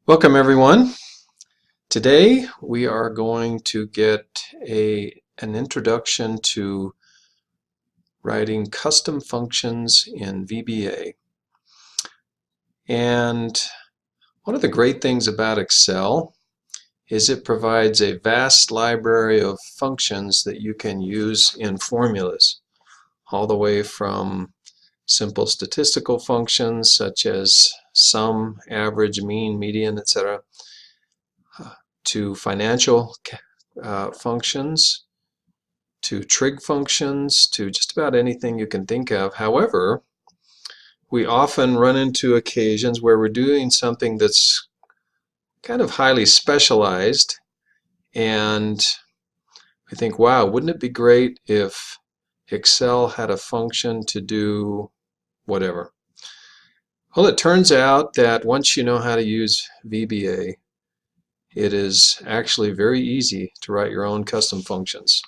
Welcome everyone. Today we are going to get an introduction to writing custom functions in VBA. And one of the great things about Excel is it provides a vast library of functions that you can use in formulas, all the way from simple statistical functions such as sum, average, mean, median, etc., to financial functions, to trig functions, to just about anything you can think of. However, we often run into occasions where we're doing something that's kind of highly specialized, and we think, wow, wouldn't it be great if Excel had a function to do whatever? Well, it turns out that once you know how to use VBA, it is actually very easy to write your own custom functions.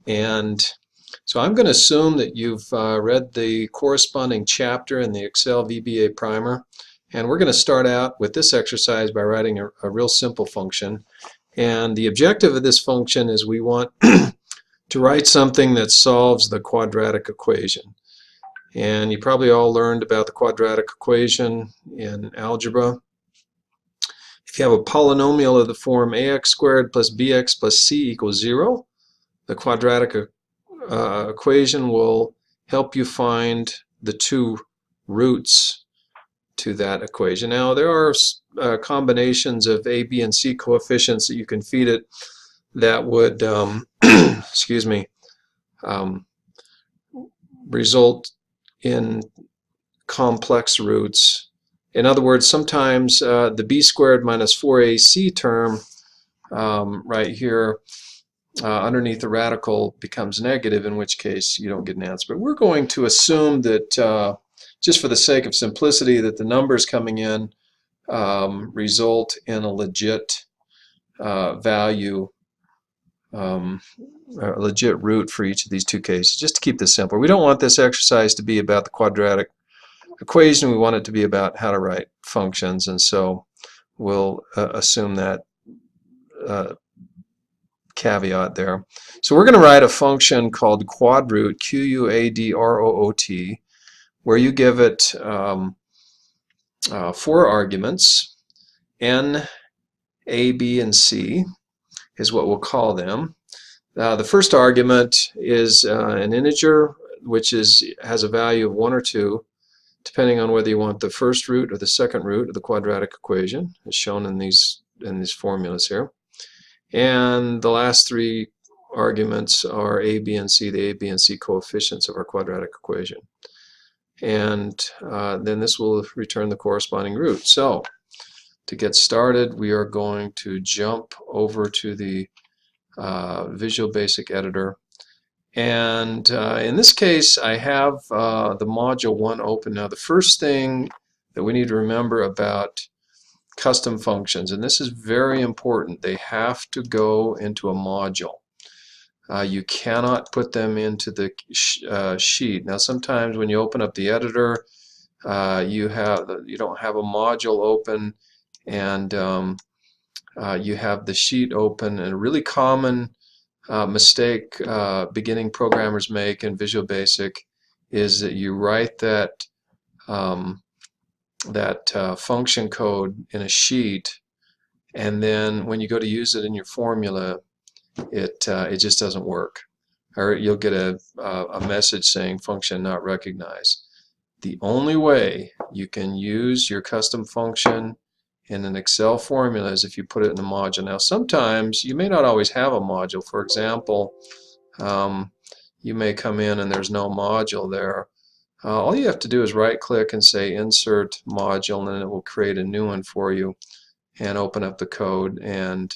And so I'm going to assume that you've read the corresponding chapter in the Excel VBA primer, and we're going to start out with this exercise by writing a real simple function. And the objective of this function is we want to write something that solves the quadratic equation. And you probably all learned about the quadratic equation in algebra. If you have a polynomial of the form ax squared plus bx plus c equals 0, the quadratic equation will help you find the two roots to that equation. Now, there are combinations of a, b, and c coefficients that you can feed it that would excuse me, result in complex roots. In other words, sometimes the b squared minus 4ac term right here underneath the radical becomes negative, in which case you don't get an answer. But we're going to assume that, just for the sake of simplicity, that the numbers coming in result in a legit value, a legit root for each of these two cases, just to keep this simple. We don't want this exercise to be about the quadratic equation. We want it to be about how to write functions, and so we'll assume that caveat there. So we're going to write a function called quadroot, Q-U-A-D-R-O-O-T, where you give it 4 arguments. N, A, B, and C is what we'll call them. The first argument is an integer, which has a value of 1 or 2, depending on whether you want the first root or the second root of the quadratic equation, as shown in these formulas here. And the last 3 arguments are a, b, and c, the a, b, and c coefficients of our quadratic equation. And then this will return the corresponding root. So to get started, we are going to jump over to the Visual Basic Editor. And in this case, I have the module 1 open. Now, the first thing that we need to remember about custom functions, and this is very important, they have to go into a module. You cannot put them into the sheet. Now, sometimes when you open up the editor, you don't have a module open, and you have the sheet open. And a really common mistake beginning programmers make in Visual Basic is that you write that function code in a sheet, and then when you go to use it in your formula, it just doesn't work, or you'll get a message saying function not recognized. The only way you can use your custom function in an Excel formula is if you put it in a module. Now, sometimes you may not always have a module. For example, you may come in and there's no module there. All you have to do is right-click and say Insert Module, and then it will create a new one for you and open up the code. And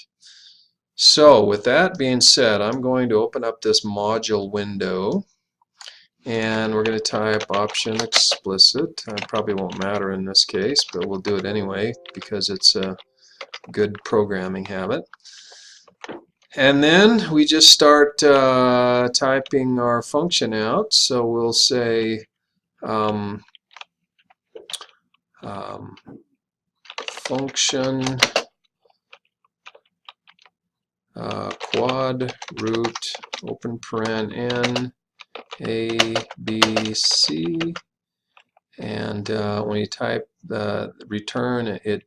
so, with that being said, I'm going to open up this module window, and we're going to type option explicit. It probably won't matter in this case, but we'll do it anyway because it's a good programming habit. And then we just start typing our function out. So we'll say function quad root open paren n a b c, and when you type the return, it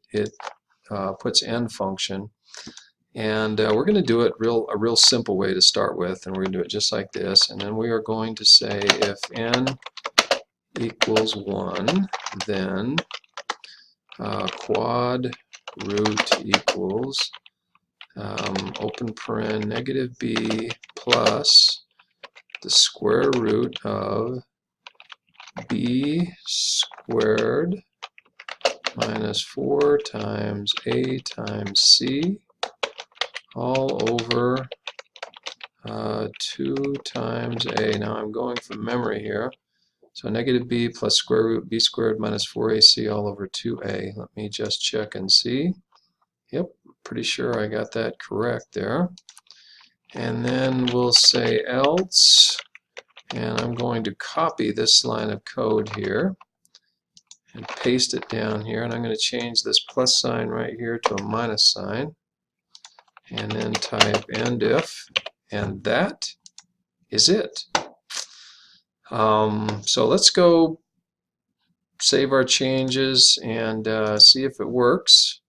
puts n function, and we're going to do it a real simple way to start with, and we're going to do it just like this, and then we are going to say if n equals 1, then quad root equals open paren negative b plus the square root of b squared minus 4 times a times c all over 2 times a. Now I'm going from memory here. So negative b plus square root b squared minus 4ac all over 2a. Let me just check and see. Yep, pretty sure I got that correct there. And then we'll say else, and I'm going to copy this line of code here and paste it down here, and I'm going to change this plus sign right here to a minus sign, and then type end if, and that is it. So let's go save our changes and see if it works,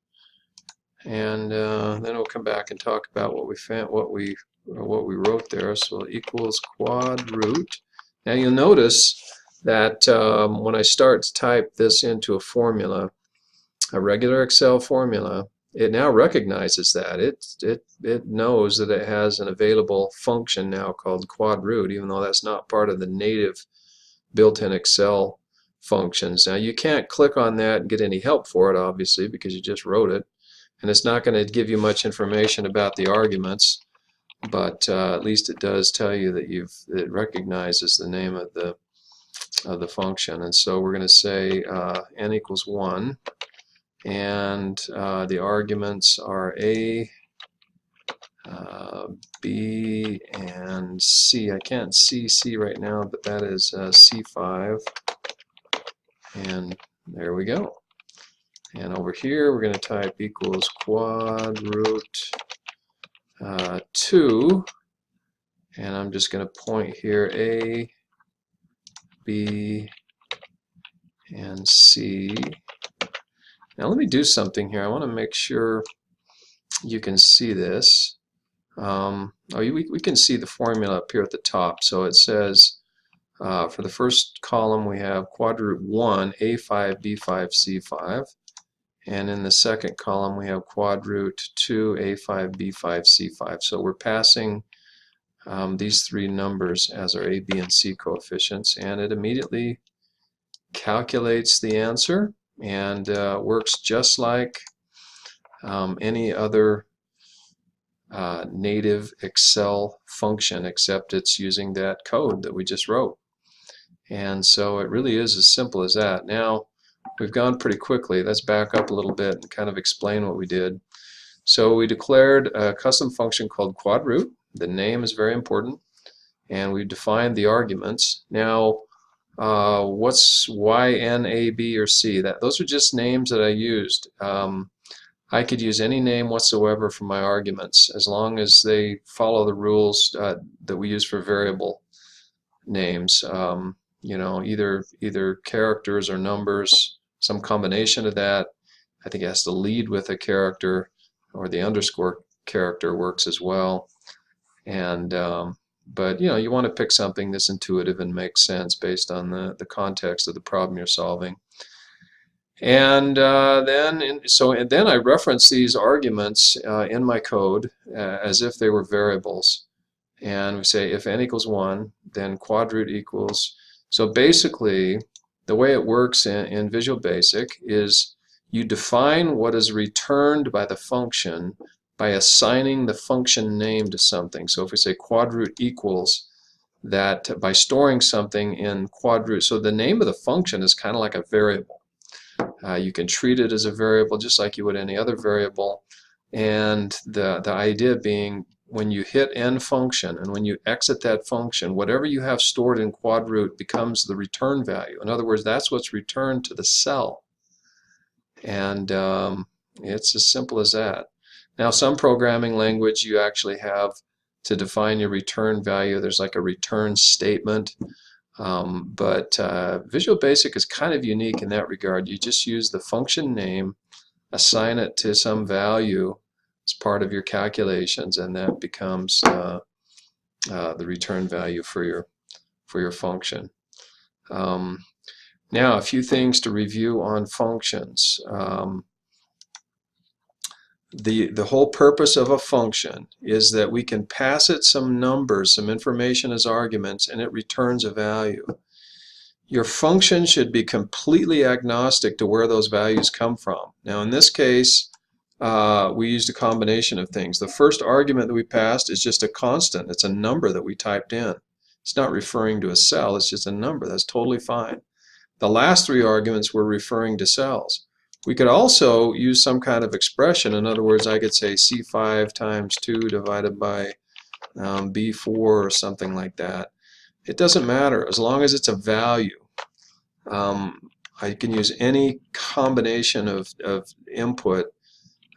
and then we'll come back and talk about what we found, what we wrote there. So equals quad root. Now you'll notice that when I start to type this into a formula, a regular Excel formula, it now recognizes that. It knows that it has an available function now called quad root, even though that's not part of the native built-in Excel functions. Now you can't click on that and get any help for it, obviously, because you just wrote it, and it's not going to give you much information about the arguments, but at least it does tell you that it recognizes the name of the function. And so we're going to say n equals 1, and the arguments are a, b, and c. I can't see c right now, but that is c5, and there we go. And over here we're going to type equals quad root 2, and I'm just going to point here a, b, and c. Now let me do something here. I want to make sure you can see this. We can see the formula up here at the top. So it says for the first column we have quad root 1, a5, b5, c5. And in the second column we have quad root 2, a5, b5, c5. So we're passing these three numbers as our a, b, and c coefficients, and it immediately calculates the answer and works just like any other native Excel function, except it's using that code that we just wrote. And so it really is as simple as that. Now we've gone pretty quickly. Let's back up a little bit and kind of explain what we did. So we declared a custom function called quad root. The name is very important, and we defined the arguments. Now what's y, n, a, b, or c? Those are just names that I used. I could use any name whatsoever for my arguments as long as they follow the rules that we use for variable names. You know, either characters or numbers, some combination of that. I think it has to lead with a character, or the underscore character works as well. And but you know, you want to pick something that's intuitive and makes sense based on the context of the problem you're solving. And then I reference these arguments in my code as if they were variables. And we say if n equals 1, then quad root equals. So basically, the way it works in Visual Basic is you define what is returned by the function by assigning the function name to something. So if we say quad root equals, that by storing something in quad root, so the name of the function is kind of like a variable. You can treat it as a variable just like you would any other variable, and the idea being when you hit n function and when you exit that function, whatever you have stored in quad root becomes the return value. In other words, that's what's returned to the cell. And It's as simple as that. Now, some programming language you actually have to define your return value. There's like a return statement. But Visual Basic is kind of unique in that regard. You just use the function name, assign it to some value as part of your calculations, and that becomes the return value for your function. Now, a few things to review on functions. The whole purpose of a function is that we can pass it some numbers, some information as arguments, and it returns a value. Your function should be completely agnostic to where those values come from. Now, in this case, we used a combination of things. The first argument that we passed is just a constant. It's a number that we typed in. It's not referring to a cell. It's just a number. That's totally fine. The last three arguments were referring to cells. We could also use some kind of expression. In other words, I could say C5 times 2 divided by B4 or something like that. It doesn't matter as long as it's a value. I can use any combination of input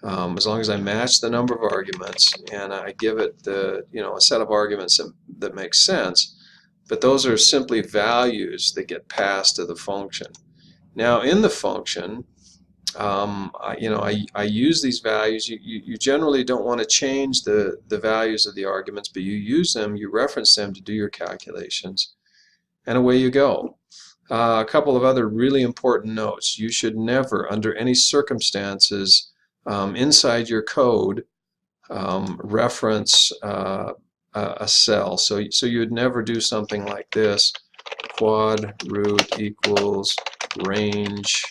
as long as I match the number of arguments and I give it a set of arguments that makes sense. But those are simply values that get passed to the function. Now, in the function, I use these values. You generally don't want to change the values of the arguments, but you use them, you reference them to do your calculations, and away you go. A couple of other really important notes. You should never, under any circumstances, inside your code, reference a cell. So you would never do something like this: quad root equals range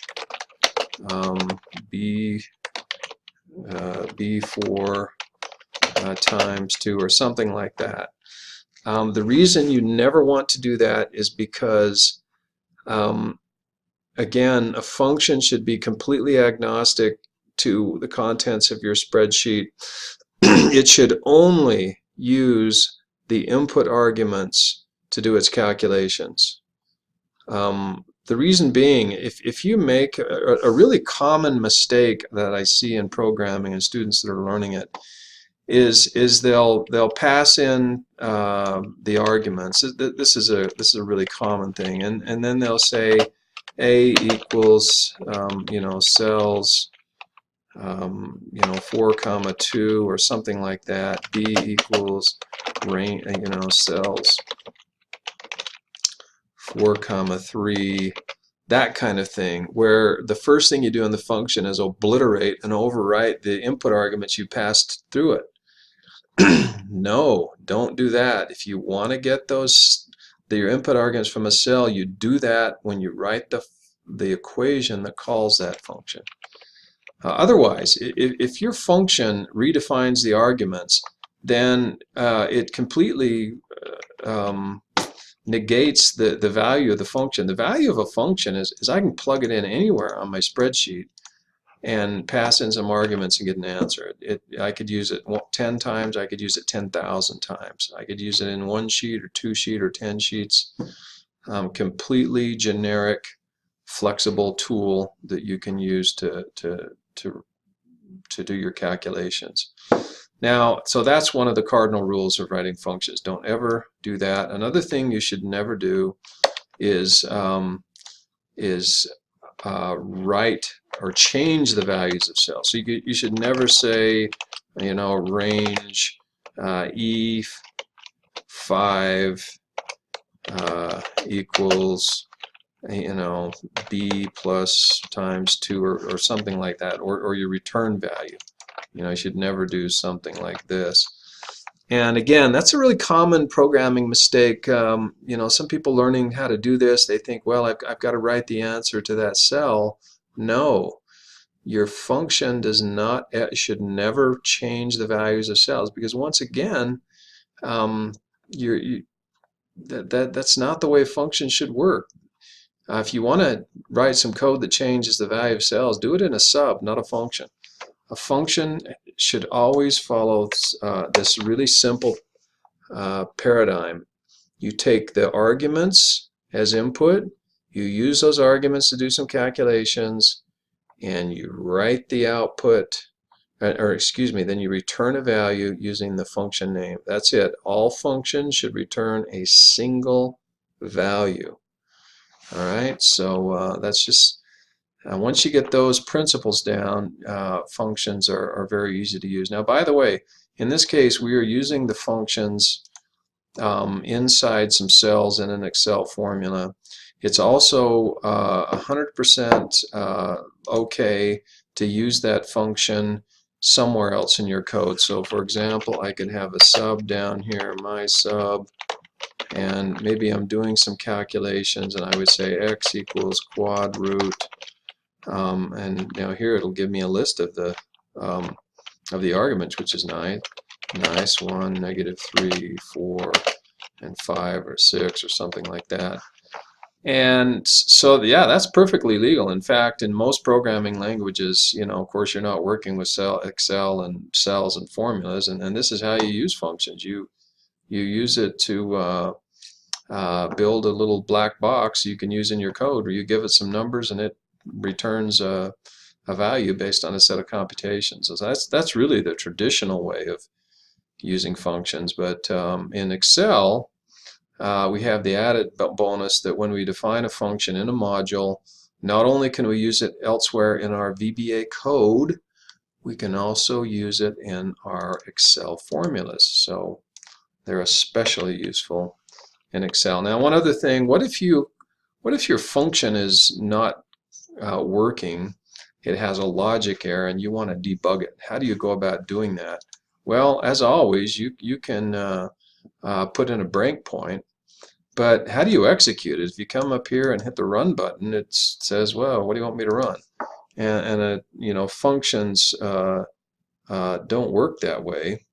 B4 times 2 or something like that. The reason you never want to do that is because, again, a function should be completely agnostic to the contents of your spreadsheet. It should only use the input arguments to do its calculations. The reason being, if you make a really common mistake that I see in programming and students that are learning it is they'll pass in the arguments. This is a really common thing, and then they'll say A equals cells 4 comma 2 or something like that. B equals range cells 4 comma 3, that kind of thing, where the first thing you do in the function is obliterate and overwrite the input arguments you passed through it. No, don't do that. If you want to get your input arguments from a cell, you do that when you write the equation that calls that function. Otherwise, if your function redefines the arguments, then it completely negates the value of the function. The value of a function is I can plug it in anywhere on my spreadsheet and pass in some arguments and get an answer. I could use it 10 times, I could use it 10,000 times. I could use it in 1 sheet or 2 sheet or 10 sheets. Completely generic, flexible tool that you can use to do your calculations. Now, so that's one of the cardinal rules of writing functions. Don't ever do that. Another thing you should never do is write or change the values of cells. So you should never say, range E5 equals B plus times 2 or something like that, or your return value. You should never do something like this. And again, that's a really common programming mistake. Some people learning how to do this, they think, well, I've got to write the answer to that cell. No, your function should never change the values of cells, because once again, that's not the way functions should work. If you want to write some code that changes the value of cells, do it in a sub, not a function. A function should always follow this really simple paradigm. You take the arguments as input, you use those arguments to do some calculations, and you write the output, or excuse me, then you return a value using the function name. That's it. All functions should return a single value. All right, so that's just, once you get those principles down, functions are very easy to use. Now, by the way, in this case, we are using the functions inside some cells in an Excel formula. It's also 100% okay to use that function somewhere else in your code. So for example, I could have a sub down here, my sub, and maybe I'm doing some calculations and I would say x equals quad root, and now here it'll give me a list of the arguments, which is nice. 1, -3, 4, and 5 or 6 or something like that. And so yeah, that's perfectly legal. In fact, in most programming languages, of course, you're not working with Excel and cells and formulas, and this is how you use functions. You use it to build a little black box you can use in your code, where you give it some numbers and it returns a value based on a set of computations. So that's really the traditional way of using functions. But in Excel, we have the added bonus that when we define a function in a module, not only can we use it elsewhere in our VBA code, we can also use it in our Excel formulas. So they're especially useful in Excel. Now, one other thing, what if your function is not working, it has a logic error, and you want to debug it? How do you go about doing that? Well, as always, you can put in a breakpoint, but how do you execute it? If you come up here and hit the run button, it says, well, what do you want me to run? And functions don't work that way.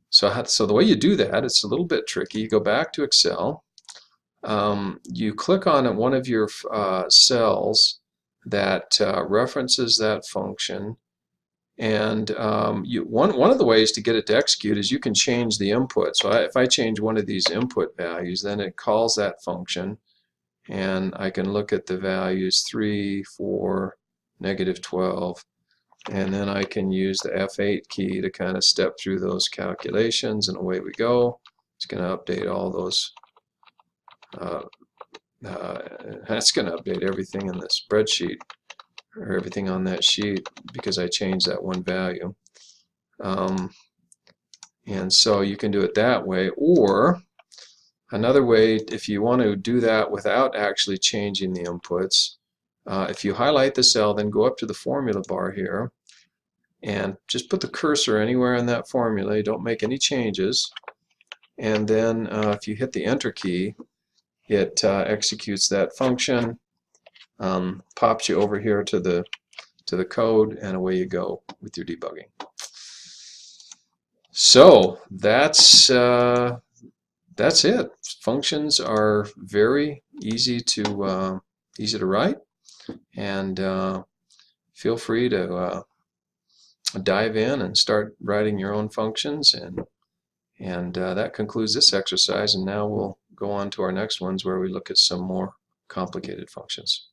So the way you do that, it's a little bit tricky. You go back to Excel, you click on one of your cells that references that function, and one of the ways to get it to execute is you can change the input. So if I change one of these input values, then it calls that function, and I can look at the values 3, 4, -12, and then I can use the F8 key to kind of step through those calculations, and away we go. It's going to update all those. That's going to update everything in the spreadsheet, or everything on that sheet, because I changed that one value. And so you can do it that way, or another way, if you want to do that without actually changing the inputs, if you highlight the cell, then go up to the formula bar here and just put the cursor anywhere in that formula. You don't make any changes, and then if you hit the enter key, it executes that function, pops you over here to the code, and away you go with your debugging. So that's it. Functions are very easy to write, and feel free to dive in and start writing your own functions. And that concludes this exercise, and now we'll go on to our next ones where we look at some more complicated functions.